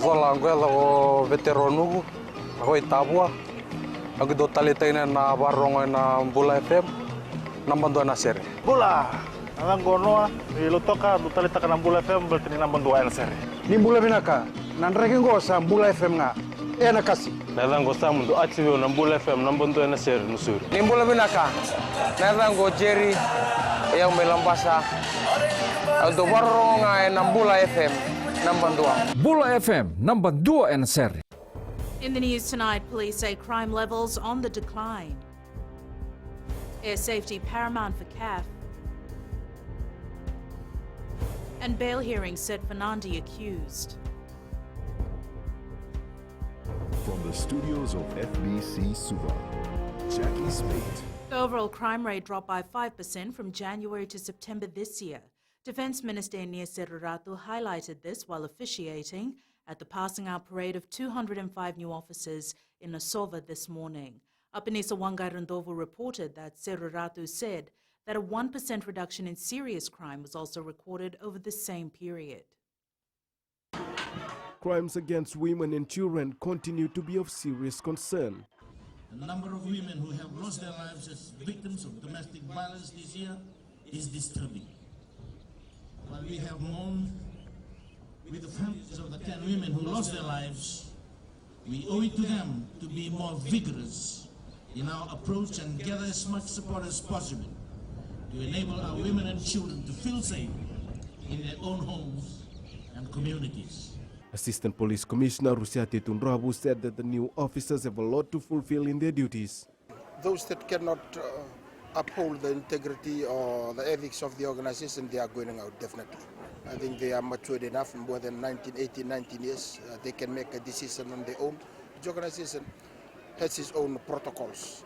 vola angela o veteranu hoi tabua agi do talitaina na barongo na Bula FM na bandu na sere Bula alang gonoa ilutoka do talita ka na Bula FM berarti na bandu na sere ni Bula binaka nan reke ngosa Bula FM nga na kasi nalang gosa mundu achiwe na Bula FM na bandu na sere nusuri ni Bula binaka nalang go Jerry yang melambasa do barongo na Bula FM number 2. Bula FM number 2 and seri. In the news tonight, police say crime levels on the decline. Air safety paramount for CAF. And bail hearings set for Nandi accused. From the studios of FBC Suva, Jackie Spade. The overall crime rate dropped by 5% from January to September this year. Defence Minister Enia Seruratu highlighted this while officiating at the passing out parade of 205 new officers in Nasova this morning. Apanisa Wangarandovu reported that Seruratu said that a 1% reduction in serious crime was also recorded over the same period. Crimes against women and children continue to be of serious concern. The number of women who have lost their lives as victims of domestic violence this year is disturbing. While we have mourned with the families of the 10 women who lost their lives, we owe it to them to be more vigorous in our approach and gather as much support as possible to enable our women and children to feel safe in their own homes and communities. Assistant Police Commissioner Rusiati Tunrabu said that the new officers have a lot to fulfill in their duties. Those that cannot uphold the integrity or the ethics of the organization, they are going out definitely. I think they are matured enough, more than 19 years. They can make a decision on their own. The organization has its own protocols,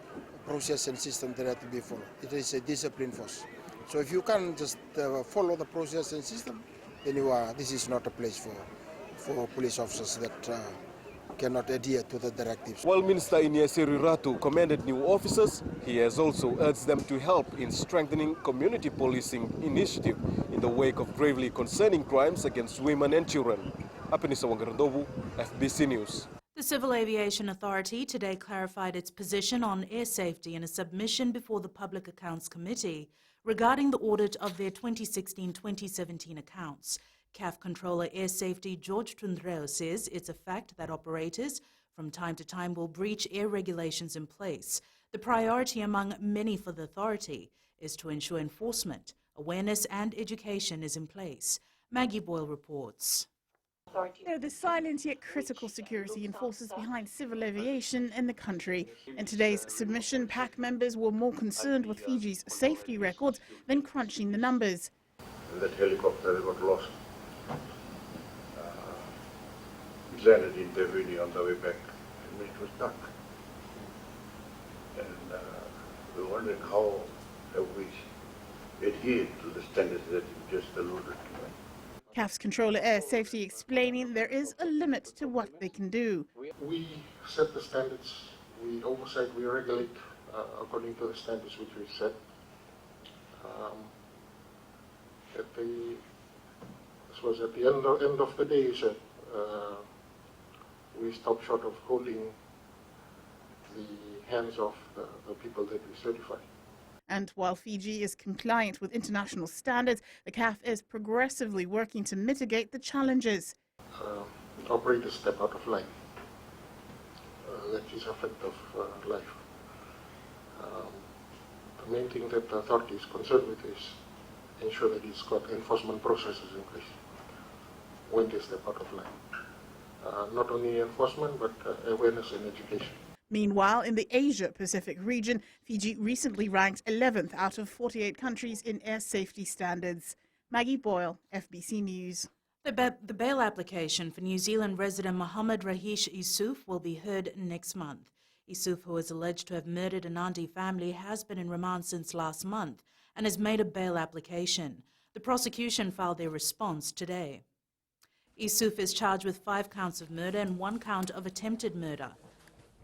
process and system that have to be followed. It is a discipline force. So if you can't just follow the process and system, then this is not a place for police officers that cannot adhere to the directives. While Minister Enia Seruratu commended new officers, he has also urged them to help in strengthening community policing initiative in the wake of gravely concerning crimes against women and children. Apanisa Wangarandovu, FBC News. The Civil Aviation Authority today clarified its position on air safety in a submission before the Public Accounts Committee regarding the audit of their 2016-2017 accounts. CAF Controller Air Safety George Tundreo says it's a fact that operators from time to time will breach air regulations in place. The priority among many for the authority is to ensure enforcement, awareness and education is in place. Maggie Boyle reports. The silent yet critical security enforcers behind civil aviation in the country. In today's submission, PAC members were more concerned with Fiji's safety records than crunching the numbers. That helicopter got lost. Landed in Devini on the way back, and it was dark. And we were wondering how have we adhered to the standards that you just alluded to. CAF's Controller Air Safety explaining there is a limit to what they can do. We set the standards, we oversight, we regulate according to the standards which we set. This was at the end of the day, so, we stopped short of holding the hands of the people that we certify. And while Fiji is compliant with international standards, the CAF is progressively working to mitigate the challenges. Operators step out of line. That is a fact of life. The main thing that the authority is concerned with is ensure that it's got enforcement processes in place when they step out of line. Not only enforcement, but awareness and education. Meanwhile, in the Asia-Pacific region, Fiji recently ranked 11th out of 48 countries in air safety standards. Maggie Boyle, FBC News. The bail application for New Zealand resident Mohammed Rahish Issouf will be heard next month. Issouf, who is alleged to have murdered a Nandi family, has been in remand since last month and has made a bail application. The prosecution filed their response today. Issouf is charged with 5 counts of murder and 1 count of attempted murder.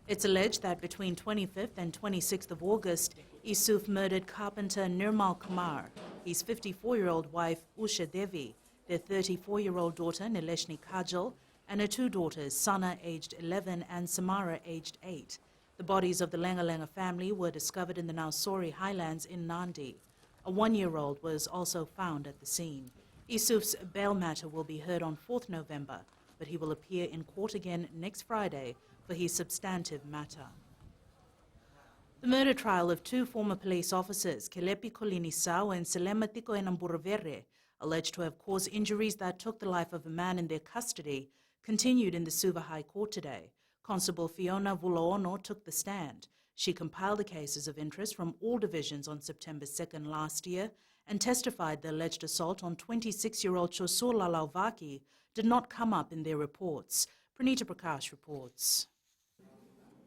It's alleged that between 25th and 26th of August, Issouf murdered carpenter Nirmal Kumar, his 54-year-old wife Usha Devi, their 34-year-old daughter Nileshni Kajal, and her 2 daughters, Sana, aged 11, and Samara, aged 8. The bodies of the Lenga family were discovered in the Nausori highlands in Nandi. A 1-year-old was also found at the scene. Isuf's bail matter will be heard on 4th November, but he will appear in court again next Friday for his substantive matter. The murder trial of 2 former police officers, Kelepi Kolinisau and Selema Tiko Enamburavere, alleged to have caused injuries that took the life of a man in their custody, continued in the Suva High Court today. Constable Fiona Vulaono took the stand. She compiled the cases of interest from all divisions on September 2nd last year and testified the alleged assault on 26-year-old Chosur Lalauvaki did not come up in their reports. Pranita Prakash reports.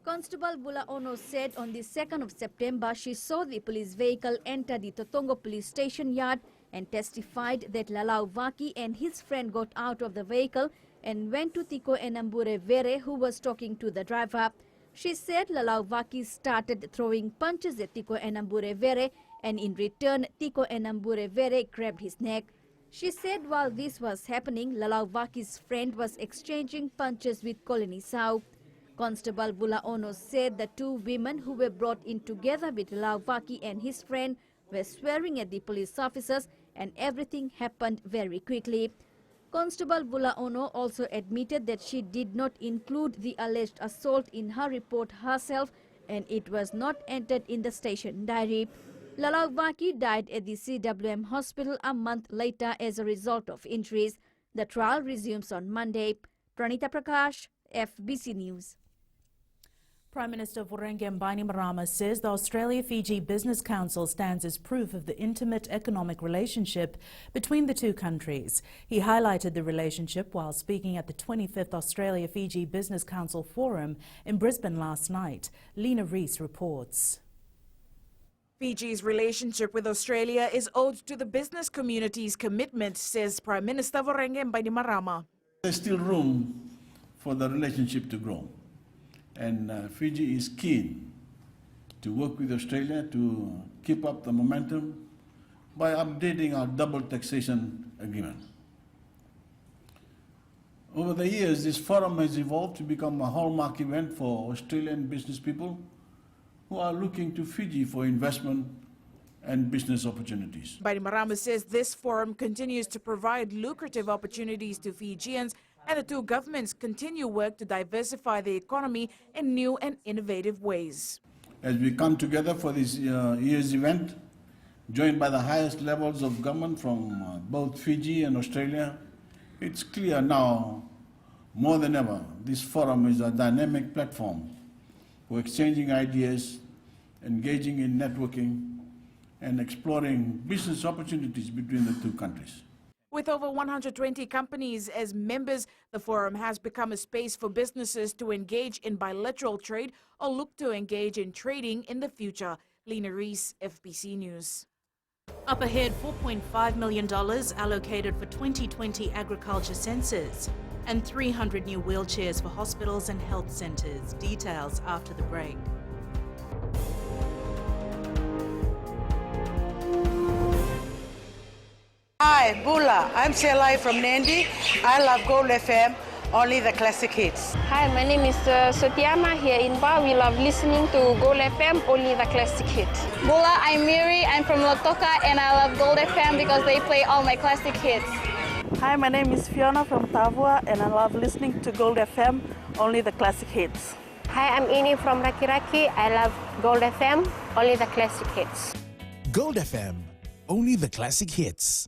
Constable Vulaono said on the 2nd of September she saw the police vehicle enter the Totongo police station yard and testified that Lalauvaki and his friend got out of the vehicle and went to Tiko Enamburavere, who was talking to the driver. She said Lalauvaki started throwing punches at Tiko Enamburavere, and in return Tiko Enamburavere grabbed his neck. She said while this was happening, Lalauvaki's friend was exchanging punches with Kolinisau. Constable Vulaono said the 2 women who were brought in together with Lalauvaki and his friend were swearing at the police officers, and everything happened very quickly. Constable Vulaono also admitted that she did not include the alleged assault in her report herself, and it was not entered in the station diary. Lalauvaki died at the CWM hospital a month later as a result of injuries. The trial resumes on Monday. Pranita Prakash, FBC News. Prime Minister Voreqe Bainimarama says the Australia-Fiji Business Council stands as proof of the intimate economic relationship between the 2 countries. He highlighted the relationship while speaking at the 25th Australia-Fiji Business Council Forum in Brisbane last night. Lena Rees reports. Fiji's relationship with Australia is owed to the business community's commitment, says Prime Minister Voreqe Bainimarama. There's still room for the relationship to grow. And Fiji is keen to work with Australia to keep up the momentum by updating our double taxation agreement. Over the years, this forum has evolved to become a hallmark event for Australian business people who are looking to Fiji for investment and business opportunities. Bainimarama says this forum continues to provide lucrative opportunities to Fijians, and the 2 governments continue work to diversify the economy in new and innovative ways. As we come together for this year's event, joined by the highest levels of government from both Fiji and Australia, it's clear now, more than ever, this forum is a dynamic platform for exchanging ideas, engaging in networking, and exploring business opportunities between the 2 countries. With over 120 companies as members, the forum has become a space for businesses to engage in bilateral trade or look to engage in trading in the future. Lena Rees, FBC News. Up ahead, $4.5 million allocated for 2020 agriculture census and 300 new wheelchairs for hospitals and health centres. Details after the break. Hi, Bula. I'm Selai from Nandi. I love Gold FM, only the classic hits. Hi, my name is Sotiama here in Ba. We love listening to Gold FM, only the classic hits. Bula, I'm Miri. I'm from Lotoka and I love Gold FM because they play all my classic hits. Hi, my name is Fiona from Tavua and I love listening to Gold FM, only the classic hits. Hi, I'm Ini from Rakiraki. I love Gold FM, only the classic hits. Gold FM, only the classic hits.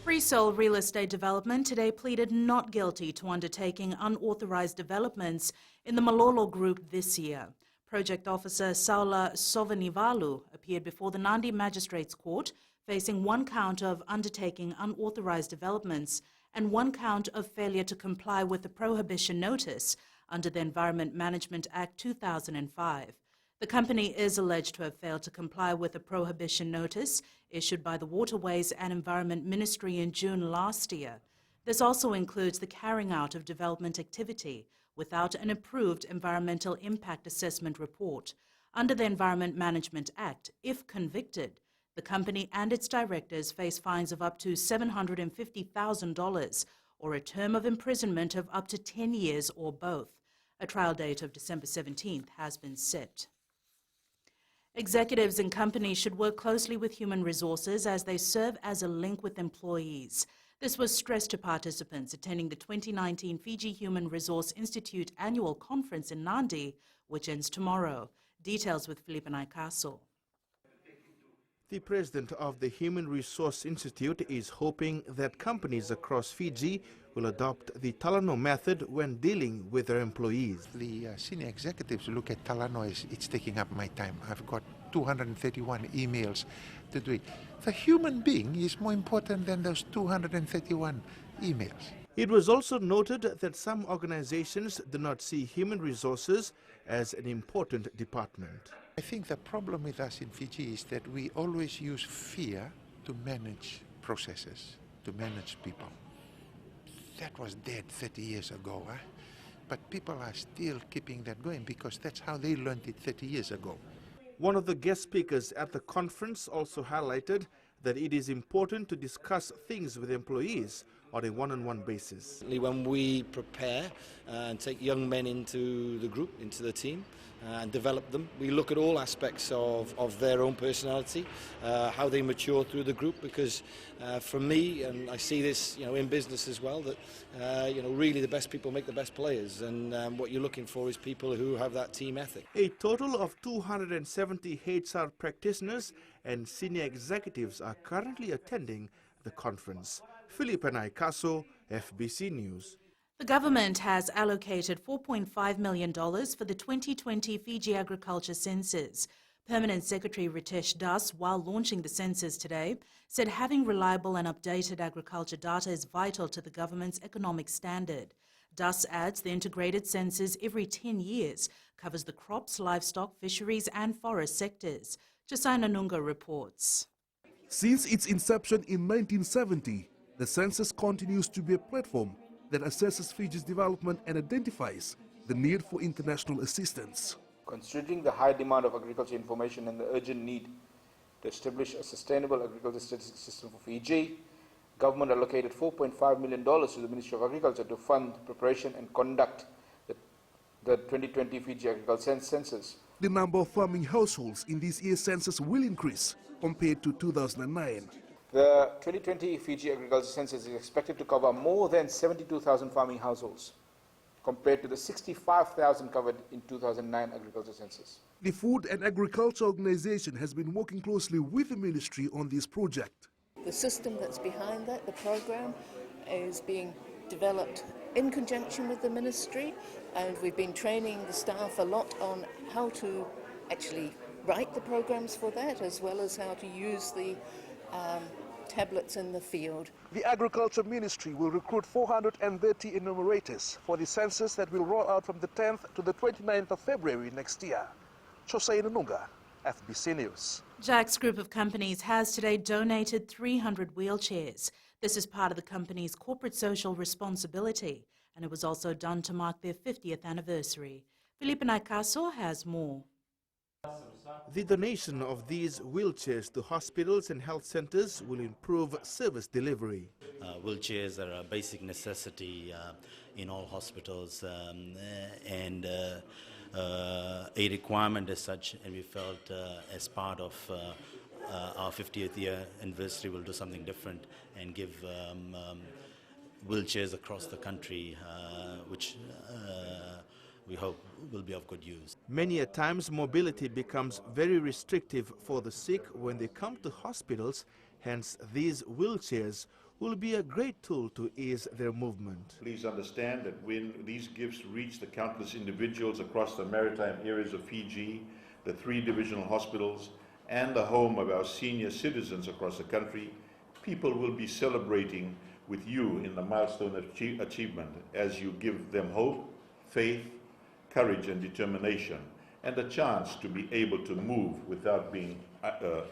Freesoul Real Estate Development today pleaded not guilty to undertaking unauthorized developments in the Malolo Group this year. Project Officer Saula Sovanivalu appeared before the Nandi Magistrates Court, facing 1 count of undertaking unauthorized developments and 1 count of failure to comply with the prohibition notice under the Environment Management Act 2005. The company is alleged to have failed to comply with a prohibition notice issued by the Waterways and Environment Ministry in June last year. This also includes the carrying out of development activity without an approved environmental impact assessment report. Under the Environment Management Act, if convicted, The company and its directors face fines of up to $750,000 or a term of imprisonment of up to 10 years or both. A trial date of December 17th has been set. Executives in companies should work closely with human resources as they serve as a link with employees. This was stressed to participants attending the 2019 Fiji Human Resource Institute annual conference in Nandi, which ends tomorrow. Details with Felipe Naikaso. The president of the Human Resource Institute is hoping that companies across Fiji will adopt the Talanoa method when dealing with their employees. The senior executives look at Talanoa as it's taking up my time. I've got 231 emails to do it. The human being is more important than those 231 emails. It was also noted that some organizations do not see human resources as an important department. I think the problem with us in Fiji is that we always use fear to manage processes, to manage people. That was dead 30 years ago, but people are still keeping that going because that's how they learned it 30 years ago. One of the guest speakers at the conference also highlighted that it is important to discuss things with employees on a one-on-one basis. When we prepare and take young men into the group, into the team, and develop them, we look at all aspects of their own personality, how they mature through the group, because for me, and I see this in business as well, that really the best people make the best players, and what you're looking for is people who have that team ethic. A total of 270 HR practitioners and senior executives are currently attending the conference. Felipe Naikaso, FBC News. The government has allocated $4.5 million for the 2020 Fiji Agriculture Census. Permanent Secretary Ritesh Das, while launching the census today, said having reliable and updated agriculture data is vital to the government's economic standard. Das adds the integrated census every 10 years covers the crops, livestock, fisheries and forest sectors. Josai Nanunga reports. Since its inception in 1970, the census continues to be a platform that assesses Fiji's development and identifies the need for international assistance. Considering the high demand of agriculture information and the urgent need to establish a sustainable agriculture statistics system for Fiji, government allocated $4.5 million to the Ministry of Agriculture to fund preparation and conduct the 2020 Fiji Agriculture Census. The number of farming households in this year's census will increase compared to 2009. The 2020 Fiji Agriculture Census is expected to cover more than 72,000 farming households, compared to the 65,000 covered in 2009 Agriculture Census. The Food and Agriculture Organization has been working closely with the ministry on this project. The system that's behind that, the program, is being developed in conjunction with the ministry, and we've been training the staff a lot on how to actually write the programs for that, as well as how to use the tablets in the field. The Agriculture Ministry will recruit 430 enumerators for the census that will roll out from the 10th to the 29th of February next year. Chosai Nanunga, FBC News. Jack's group of companies has today donated 300 wheelchairs. This is part of the company's corporate social responsibility, and it was also done to mark their 50th anniversary. Felipe Naikaso has more. The donation of these wheelchairs to hospitals and health centers will improve service delivery. Wheelchairs are a basic necessity in all hospitals and a requirement as such, and we felt as part of our 50th year anniversary we'll do something different and give wheelchairs across the country, which we hope will be of good use. Many a times mobility becomes very restrictive for the sick when they come to hospitals, hence these wheelchairs will be a great tool to ease their movement. Please understand that when these gifts reach the countless individuals across the maritime areas of Fiji, the 3 divisional hospitals, and the home of our senior citizens across the country, people will be celebrating with you in the milestone achievement as you give them hope, faith, courage and determination, and a chance to be able to move without being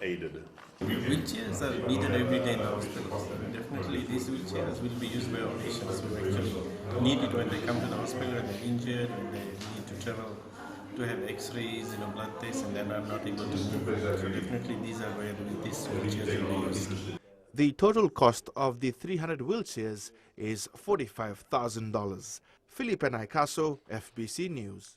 aided. Wheelchairs are needed every day in the hospitals. Definitely these wheelchairs will be used by our patients who actually need it when they come to the hospital, when they're injured, when they need to travel to have X-rays, blood tests, and then I'm not able to move. So definitely these are where these wheelchairs will be used. The total cost of the 300 wheelchairs is $45,000. Philippe Naikaso, FBC News.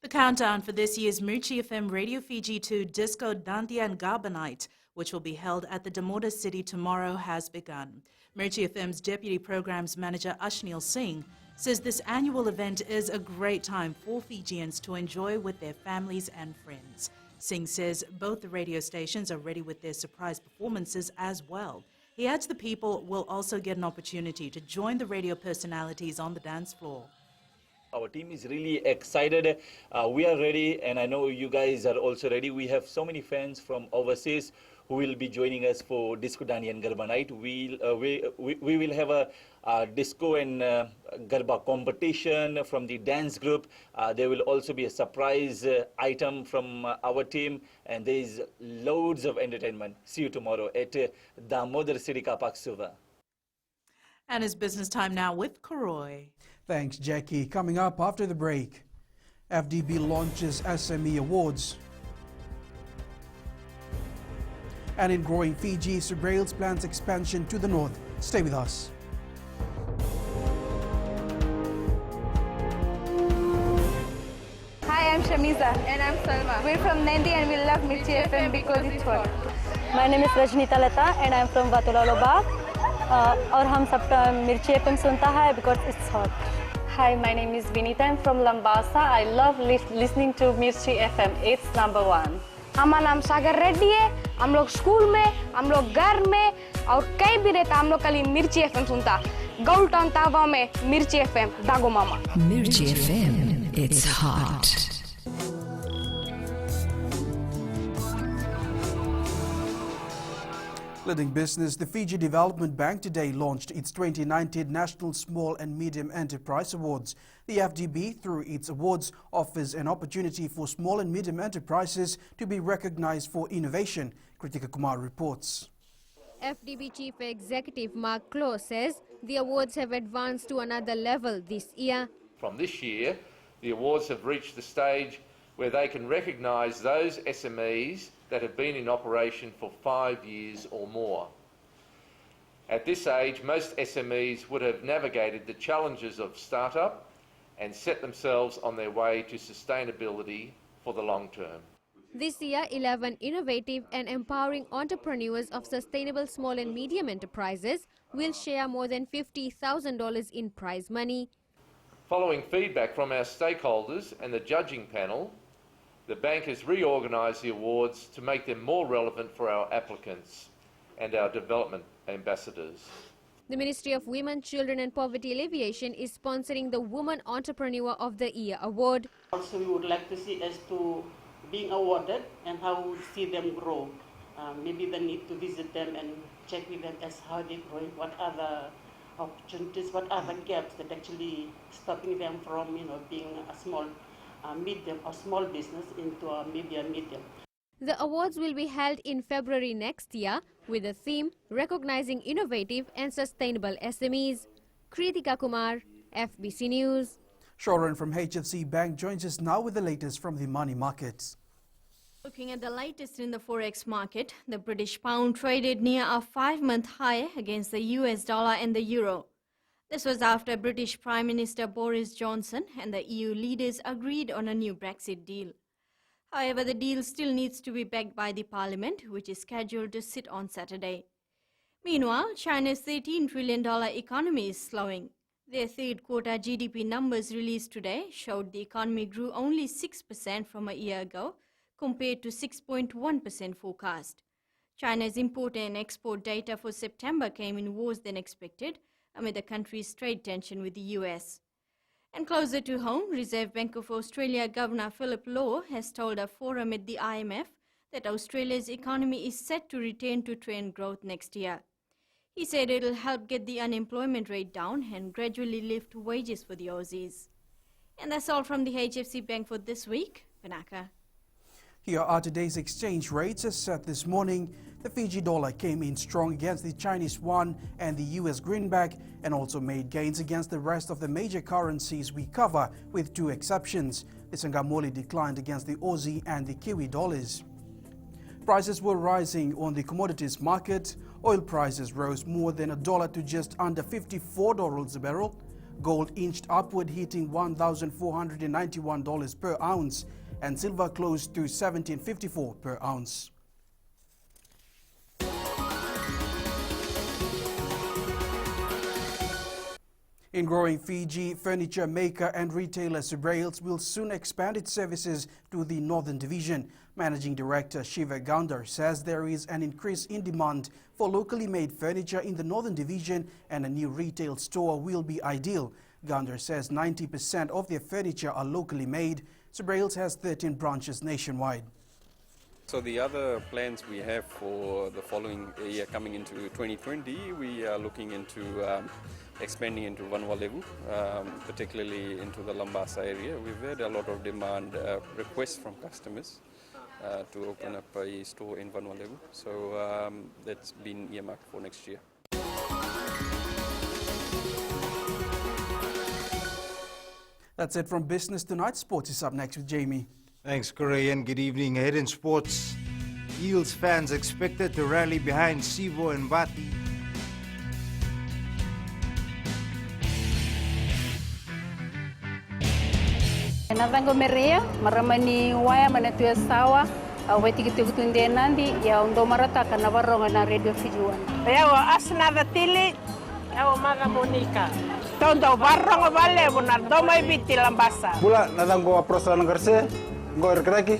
The countdown for this year's Mirchi FM Radio Fiji 2 Disco Dantia and Garba Night, which will be held at the Damoda City tomorrow, has begun. Mirchi FM's Deputy Programs Manager Ashnil Singh says this annual event is a great time for Fijians to enjoy with their families and friends. Singh says both the radio stations are ready with their surprise performances as well. He adds the people will also get an opportunity to join the radio personalities on the dance floor. Our team is really excited. We are ready, and I know you guys are also ready. We have so many fans from overseas who will be joining us for Disco Dani and Garba Night. We will have a disco and Garba competition from the dance group. There will also be a surprise item from our team, and there is loads of entertainment. See you tomorrow at Damodar City Kapak Suva. And it's business time now with Karoy. Thanks, Jackie. Coming up after the break, FDB launches SME Awards. And in growing Fiji, Subrails plans expansion to the north. Stay with us. Hi, I'm Shamiza. And I'm Salma. We're from Nandi and we love Mirchi FM because it's hot. My name is Rajnita Lata and I'm from Vatula Lobak. और हम सब मिर्ची FM सुनता है because it's hot. Hi, my name is Vinita. I'm from Lambasa. I love listening to Mirchi FM. It's #1. हमारा नाम सागर रेड्डी है. हम लोग स्कूल में, हम लोग घर में और कहीं भी रहता हम लोग खाली मिर्ची एफएम सुनता. गौल टाउन तावा में मिर्ची एफएम दागो मामा. Mirchi FM, it's hot. Leading business, the Fiji Development Bank today launched its 2019 National Small and Medium Enterprise Awards. The FDB, through its awards, offers an opportunity for small and medium enterprises to be recognized for innovation. Kritika Kumar reports. FDB Chief Executive Mark Clough says the awards have advanced to another level this year. From this year, the awards have reached the stage where they can recognise those SMEs that have been in operation for 5 years or more. At this age, most SMEs would have navigated the challenges of startup and set themselves on their way to sustainability for the long term. This year, 11 innovative and empowering entrepreneurs of sustainable small and medium enterprises will share more than $50,000 in prize money. Following feedback from our stakeholders and the judging panel, the bank has reorganised the awards to make them more relevant for our applicants and our development ambassadors. The Ministry of Women, Children and Poverty Alleviation is sponsoring the Woman Entrepreneur of the Year award. Also, we would like to see as to being awarded and how we would see them grow. Maybe the need to visit them and check with them as how they grow, what other opportunities, what other gaps that actually stopping them from, being a small medium or small business into a medium. The awards will be held in February next year with the theme Recognizing Innovative and Sustainable SMEs. Kritika Kumar, FBC News. Shoran from HFC Bank joins us now with the latest from the money markets. Looking at the latest in the forex market, the British pound traded near a 5-month high against the US dollar and the euro. This was after British Prime Minister Boris Johnson and the EU leaders agreed on a new Brexit deal. However, the deal still needs to be backed by the Parliament, which is scheduled to sit on Saturday. Meanwhile, China's $13 trillion economy is slowing. Their third quarter GDP numbers released today showed the economy grew only 6% from a year ago, compared to 6.1% forecast. China's import and export data for September came in worse than expected, amid the country's trade tension with the US. And closer to home, Reserve Bank of Australia Governor Philip Lowe has told a forum at the IMF that Australia's economy is set to return to trend growth next year. He said it'll help get the unemployment rate down and gradually lift wages for the Aussies. And that's all from the HFC Bank for this week. Vinaka. Here are today's exchange rates as set this morning. The Fiji dollar came in strong against the Chinese yuan and the US greenback and also made gains against the rest of the major currencies we cover, with 2 exceptions. The Isangamoli declined against the Aussie and the Kiwi dollars. Prices were rising on the commodities market. Oil prices rose more than $1 to just under $54 a barrel. Gold inched upward, hitting $1,491 per ounce, and silver closed to $1,754 per ounce. In growing Fiji, furniture maker and retailer Subrails will soon expand its services to the Northern Division. Managing Director Shiva Gaundar says there is an increase in demand for locally made furniture in the Northern Division and a new retail store will be ideal. Gaundar says 90% of their furniture are locally made. Subrails has 13 branches nationwide. So the other plans we have for the following year coming into 2020, we are looking into expanding into Vanuatu, particularly into the Lambasa area. We've had a lot of demand requests from customers to open up a store in Vanuatu. So that's been earmarked for next year. That's it from Business Tonight. Sports is up next with Jamie. Thanks, Korean. Good evening. Ahead in sports, Eels fans expected to rally behind Sivo and Mbati. Navango meria, maramani waya manatuya sawa, wetikitunde nandi ya undo marata kana varonga na Radio Fiji 1. Yawa asna vatili, yawa maga Monica. Tondo varonga vale bunar doma ibiti Lambasa. Bula nadango aprosala ngarse, ngor kraki.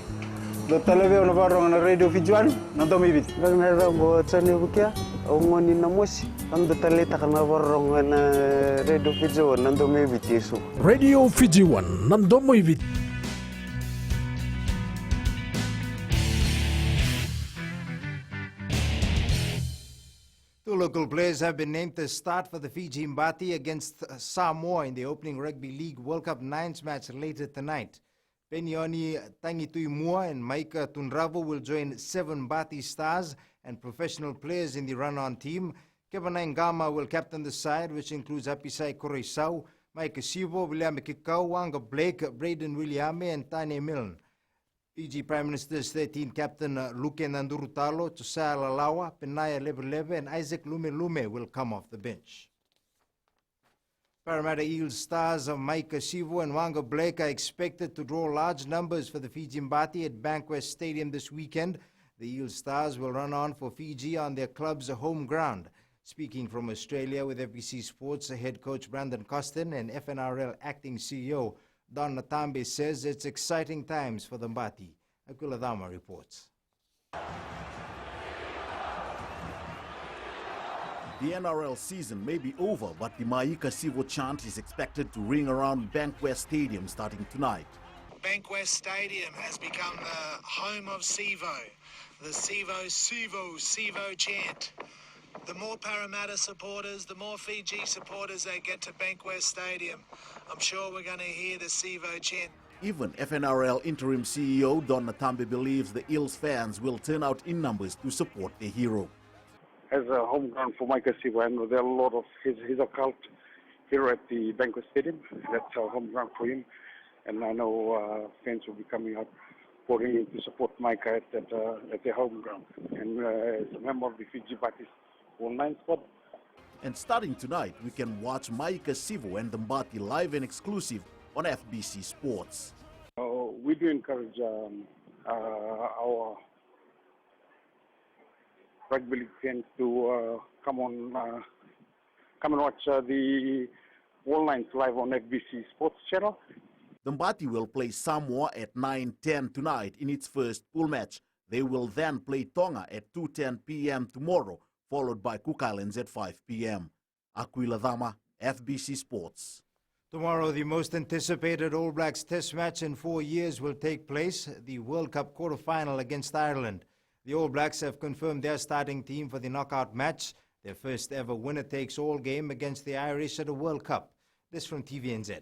Do televe ono varonga na Radio Fiji 1, na doma ibiti. Nadango tsani bukia, ngoni na mosi. Ando talita kana varonga na Radio Fiji 1, na doma ibiti su. Radio Fiji 1, na doma ibiti. Two local players have been named to start for the Fiji Mbati against Samoa in the opening Rugby League World Cup Nines match later tonight. Penioni Tangituimua and Maika Tunravo will join 7 Mbati stars and professional players in the run-on team. Kevin Ngama will captain the side, which includes Apisai Koreisau, Mike Sivo, William Kikau, Wanga Blake, Braden Williame, and Tane Milne. Fiji Prime Minister's 13 Captain Luke Nandurutalo, Tosaya Lalawa, Penaya Leveleve, and Isaac Lume will come off the bench. Parramatta Eels stars of Micah Sivo and Wanga Blake are expected to draw large numbers for the Fiji Mbati at Bankwest Stadium this weekend. The Eels stars will run on for Fiji on their club's home ground. Speaking from Australia with FBC Sports, head coach Brandon Costin and FNRL acting CEO Don Natambe says it's exciting times for the Mbati. Aquila Dama reports. The NRL season may be over, but the Maika Sivo chant is expected to ring around Bankwest Stadium starting tonight. Bankwest Stadium has become the home of Sivo. The Sivo chant. The more Parramatta supporters, the more Fiji supporters that get to Bankwest Stadium, I'm sure we're going to hear the Sivo chant. Even FNRL interim CEO Don Natambe believes the Eels fans will turn out in numbers to support the hero. As a home ground for Micah Sivo, and there are a lot of he's a cult here at the Bankwest Stadium. That's our home ground for him, and I know fans will be coming out pouring in to support Micah at their home ground. And as a member of the Fiji Mbati online squad. And starting tonight, we can watch Maika Sivo and the Mbati live and exclusive on FBC Sports. We do encourage our rugby league fans to come and watch the World Nines live on FBC Sports channel. The Mbati will play Samoa at 9:10 tonight in its first pool match. They will then play Tonga at 2:10 p.m. tomorrow, followed by Cook Islands at 5 p.m. Aquila Dama, FBC Sports. Tomorrow, the most anticipated All Blacks Test match in 4 years will take place, the World Cup quarter-final against Ireland. The All Blacks have confirmed their starting team for the knockout match, their first ever winner-takes-all game against the Irish at a World Cup. This from TVNZ.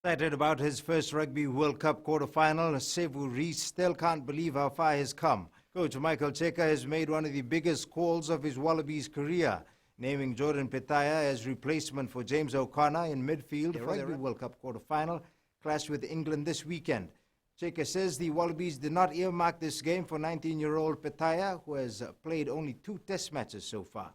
Excited about his first Rugby World Cup quarter-final, Sevu Reece still can't believe how far he's come. Coach Michael Cheika has made one of the biggest calls of his Wallabies career, naming Jordan Petaya as replacement for James O'Connor in midfield for the Rugby World Cup quarter-final, clash with England this weekend. Cheika says the Wallabies did not earmark this game for 19-year-old Petaya, who has played only 2 test matches so far.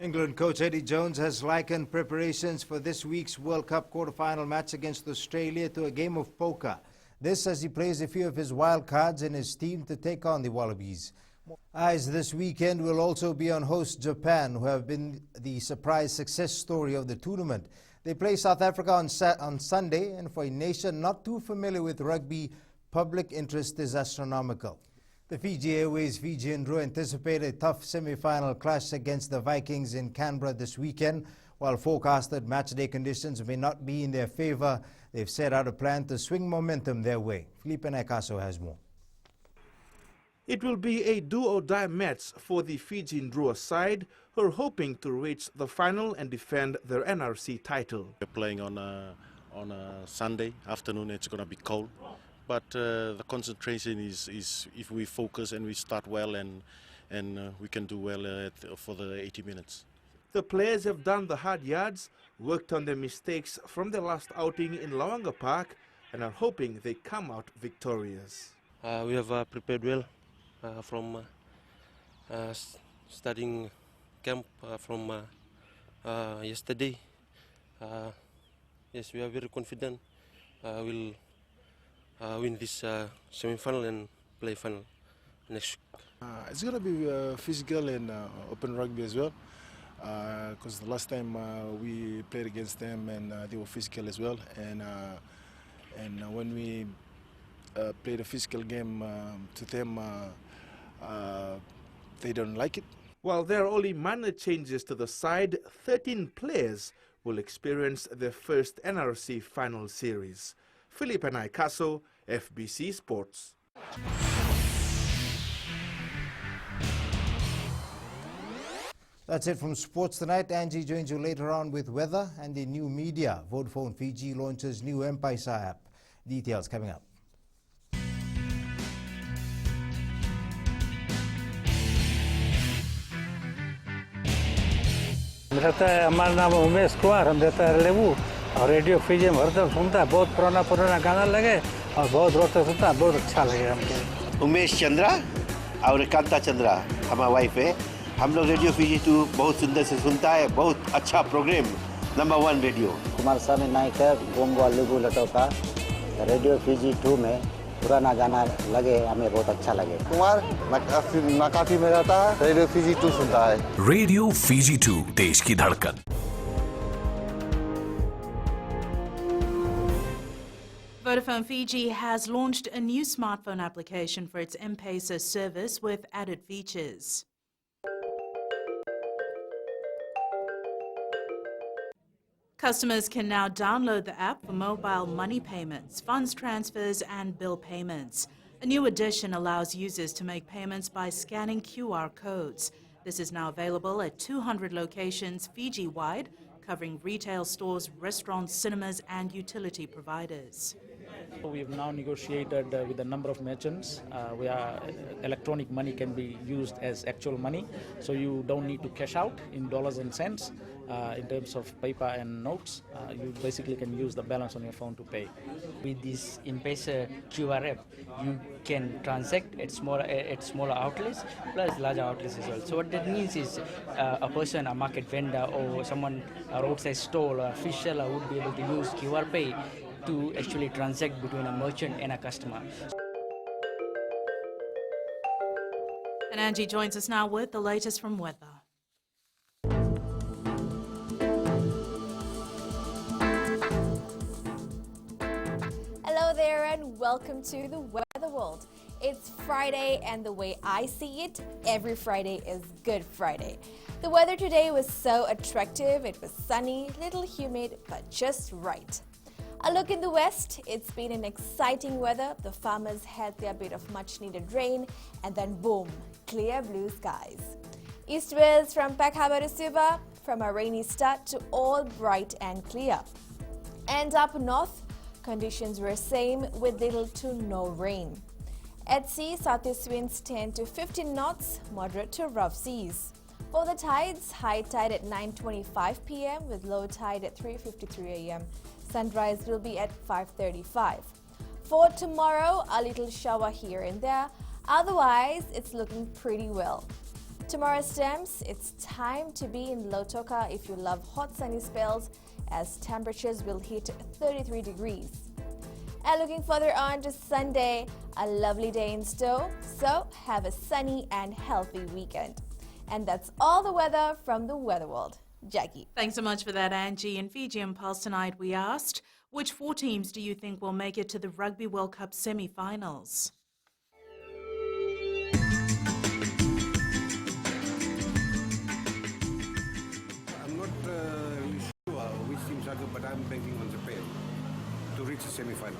England coach Eddie Jones has likened preparations for this week's World Cup quarter-final match against Australia to a game of poker. This as he plays a few of his wild cards in his team to take on the Wallabies. Eyes this weekend will also be on host Japan, who have been the surprise success story of the tournament. They play South Africa on Sunday, and for a nation not too familiar with rugby, public interest is astronomical. The Fiji Airways Fijian Drew anticipate a tough semi-final clash against the Vikings in Canberra this weekend. While forecasted matchday conditions may not be in their favor, they've set out a plan to swing momentum their way. Felipe Nakaso has more. It will be a do-or-die match for the Fijian Drua side, who are hoping to reach the final and defend their NRC title. We're playing on a Sunday afternoon. It's going to be cold, but the concentration is if we focus and we start well and we can do well for the 80 minutes. The players have done the hard yards, worked on their mistakes from their last outing in Lawanga Park, and are hoping they come out victorious. We have prepared well from studying camp from yesterday. Yes, we are very confident we'll win this semi-final and play final next week. It's going to be physical and open rugby as well, because the last time we played against them and they were physical as well, and when we played a physical game to them, they don't like it. While there are only minor changes to the side, 13 players will experience their first NRC final series. Felipe Naikaso, FBC Sports. That's it from sports tonight. Angie joins you later on with weather and the new media. Vodafone Fiji launches new M-Paisa app. Details coming up. हमारा नाम उमेश कुमार, हम रहता है लेबू और radio Fiji में हरदम सुनता है, बहुत पुराना गाना लगे और बहुत रोते सुनता है, बहुत अच्छा लगे हमको। उमेश चंद्रा और कांता चंद्रा हमारा वाइफ है। हम लोग रेडियो फीजी 2 बहुत सुंदर से सुनता है, बहुत अच्छा प्रोग्राम, नंबर 1 रेडियो। कुमार स्वामी नायक है, गोंगवा लेबू लटोका, रेडियो फीजी 2 में पुराना गाना लगे, हमें बहुत अच्छा लगे। कुमार नाकाफी में रहता है, रेडियो फीजी 2 सुनता है। रेडियो फीजी 2, देश की धड़कन। Vodafone Fiji has launched a new smartphone application for its M-Pesa service with added features. Customers can now download the app for mobile money payments, funds transfers and bill payments. A new addition allows users to make payments by scanning QR codes. This is now available at 200 locations Fiji-wide, covering retail stores, restaurants, cinemas and utility providers. We have now negotiated with a number of merchants where electronic money can be used as actual money, so you don't need to cash out in dollars and cents. In terms of paper and notes, you basically can use the balance on your phone to pay. With this M-Pesa QR app, you can transact at smaller outlets plus larger outlets as well. So what that means is a person, a market vendor or someone, a roadside stall or a fish seller would be able to use QR Pay to actually transact between a merchant and a customer. And Angie joins us now with the latest from weather. Hello there and welcome to the Weather World. It's Friday and the way I see it, every Friday is Good Friday. The weather today was so attractive. It was sunny, little humid, but just right. A look in the west, it's been an exciting weather. The farmers had their bit of much needed rain and then boom, clear blue skies. Eastwards from Peck Harbour to Suva, from a rainy start to all bright and clear. And up north, conditions were same with little to no rain. At sea, southeast winds 10 to 15 knots, moderate to rough seas. For the tides, high tide at 9:25 p.m. with low tide at 3:53 a.m. Sunrise will be at 5:35. For tomorrow, a little shower here and there. Otherwise, it's looking pretty well. Tomorrow's temps, it's time to be in Lautoka if you love hot sunny spells, as temperatures will hit 33 degrees. And looking further on to Sunday, a lovely day in store, so have a sunny and healthy weekend. And that's all the weather from the Weather World. Jackie. Thanks so much for that, Angie. In Fiji and Pulse tonight, we asked, which 4 teams do you think will make it to the Rugby World Cup semi-finals? I'm not really sure which teams are good, but I'm banking on Japan to reach the semi-final.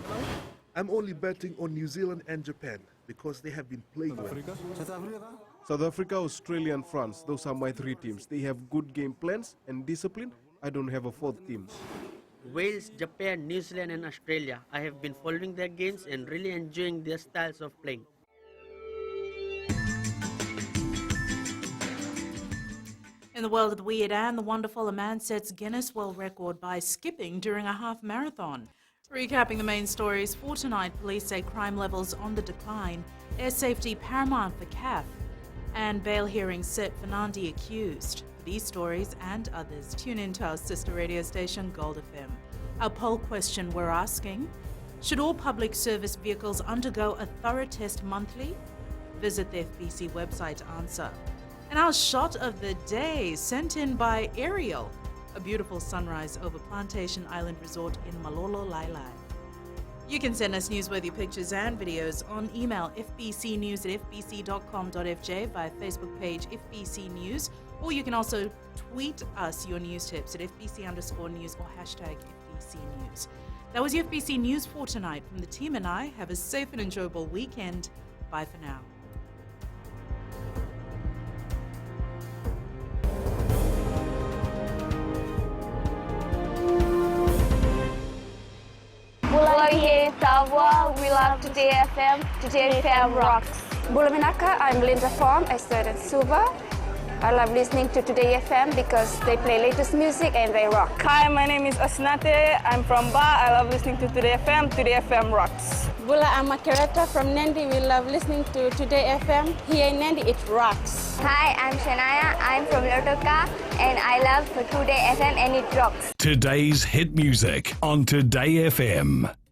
I'm only betting on New Zealand and Japan because they have been playing well. South Africa, Australia and France, those are my 3 teams. They have good game plans and discipline. I don't have a 4th team. Wales, Japan, New Zealand and Australia. I have been following their games and really enjoying their styles of playing. In the world of the weird and the wonderful, a man sets Guinness World Record by skipping during a half marathon. Recapping the main stories for tonight, police say crime levels on the decline, air safety paramount for CAF, and bail hearings set for Nandi accused. For these stories and others, tune in to our sister radio station, Gold FM. Our poll question we're asking, should all public service vehicles undergo a thorough test monthly? Visit the FBC website to answer. And our shot of the day, sent in by Ariel, a beautiful sunrise over Plantation Island Resort in Malolo, Lailai. You can send us newsworthy pictures and videos on email fbcnews@fbc.com.fj, via Facebook page FBC News, or you can also tweet us your news tips at FBC_news or hashtag FBC News. That was your FBC News for tonight. From the team and I, have a safe and enjoyable weekend. Bye for now. We love Today FM. Today FM rocks. Bulaminaka, I'm Linda Form. I studied Suva. I love listening to Today FM because they play latest music and they rock. Hi, my name is Osnate. I'm from Ba. I love listening to Today FM. Today FM rocks. Bula, I'm Makereta from Nandi. We love listening to Today FM. Here in Nandi, it rocks. Hi, I'm Shania. I'm from Lautoka and I love Today FM and it rocks. Today's hit music on Today FM.